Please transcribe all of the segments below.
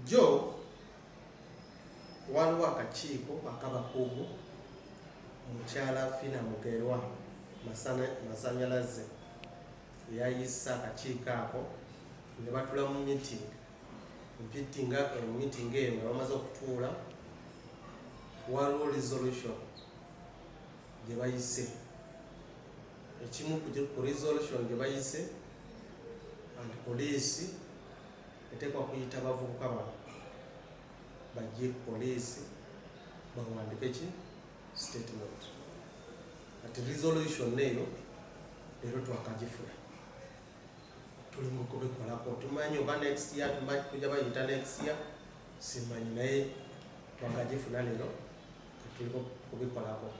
Jo waliwo akakiiko akabakugu omukyala Fina Mugerwa Masanyalaze yayisa akakiiko ako ne batula mu meeting eyo nga bamaze okutuula waliwo resolution gye bayise. Ekimu ku resolution gye bayise and poliisi eteekwa kuyita abavubuka bano bajje ku poliisi bawandike ki statement. Ati resolution eyo leero twakagifuna tuli mu kubikolako, tumanyi oba next year tujja bayita next year simanyi, naye twakagifuna leero tuli kubikolako.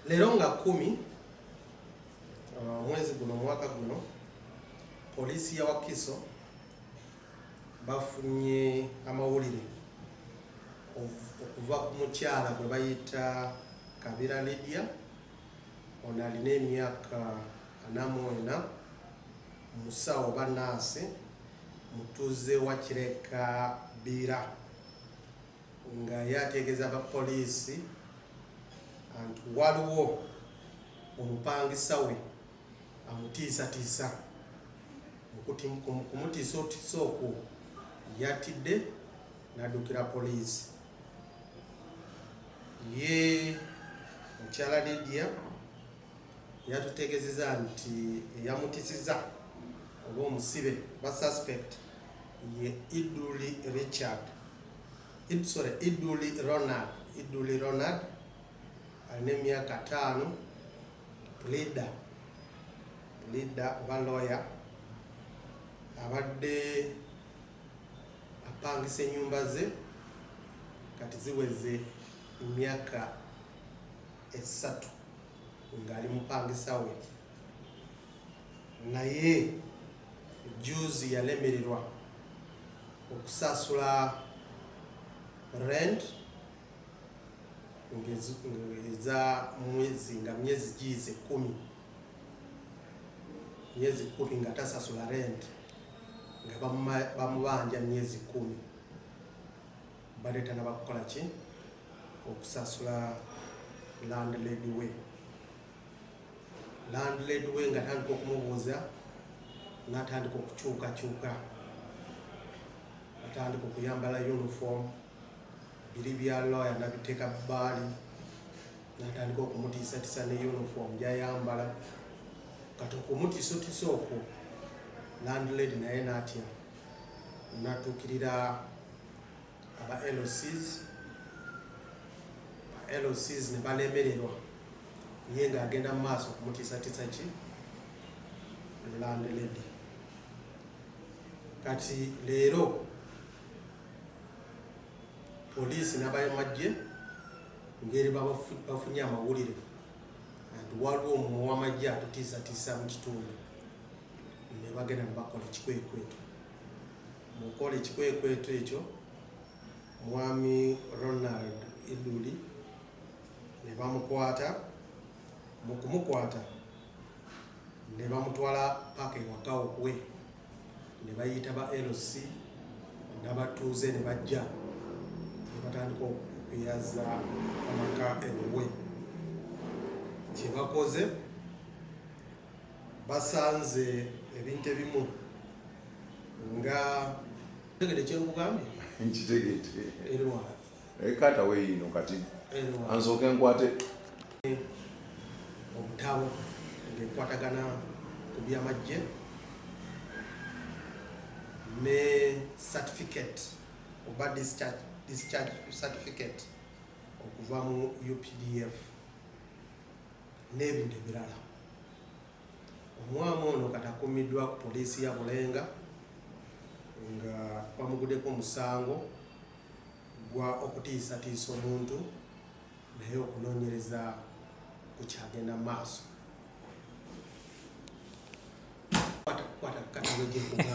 Leero nga 10 mwezi guno mwaka guno poliisi ya Wakiso bafunye amawulire okuva ku mukyala gwe bayita Kabira Lydia, ono alina emyaka 44, musawo oba naasi, mutuuze wa Kireka Bira, nga yategeeza abapoliisi nti waliwo omupangisa we amutiisatiisa. Kumutiisa okwo yatidde n'addukira poliisi. Ye mukyala Lydia yatutegeezezza nti eyamutiisiza oba omusibe ba suspect ye Iduli Ronald alina emyaka 5, pleader oba lawyer, abadde apangisa ennyumba ze kati ziweze emyaka 3 ng'ali mupangisa we, naye juzi yalemererwa okusasula rent eza myezi gize 10, myezi 10 nga tasasula rent, nga bamubanja myezi 10, baleeta nabakukola ki okusasula landlady we nga atandika okumubuuza n'atandika okukyukakyuka, atandika okuyambala uniform, biri bya lawyer nabiteeka bbaali, n'atandika okumutiisatiisa ne uniform gy'ayambala. Kati okumutiisatiisa okwo landlady naye n'atya, n'atuukirira aba LOCs ne balemererwa, ye ng'agenda mu maaso okumutiisatiisa ki landlady. Kati leero poliisi n'abamagye ngeri bafunye amawulire nti waliwo omumu w'amagye atutiisatiisa mu kitundu, ne bagenda ne bakola ekikwekweto. Mu kukola ekikwekweto ekyo mwami Ronald Iduli ne bamukwata, mu kumukwata ne bamutwala paka ewaka we, ne bayita ba LC n'abatuuze ne bajja ne batandika okuyaza amaka ewe. Kye bakoze basanze ebintu ebimu nga tegede kyekugambye nkitegete erwa ekata weeyino kati ansooke nkwate obutabo ng'ekwatagana ku byamagye ne certificate oba discharge certificate okuva mu UPDF n'ebintu ebirala. Omwami ono kati akumiddwa ku poliisi ya Bulenga nga bamuguddeko omusango gwa okutiisatiisa omuntu, naye okunoonyereza kukyagenda mu maaso. Kwata katabo gye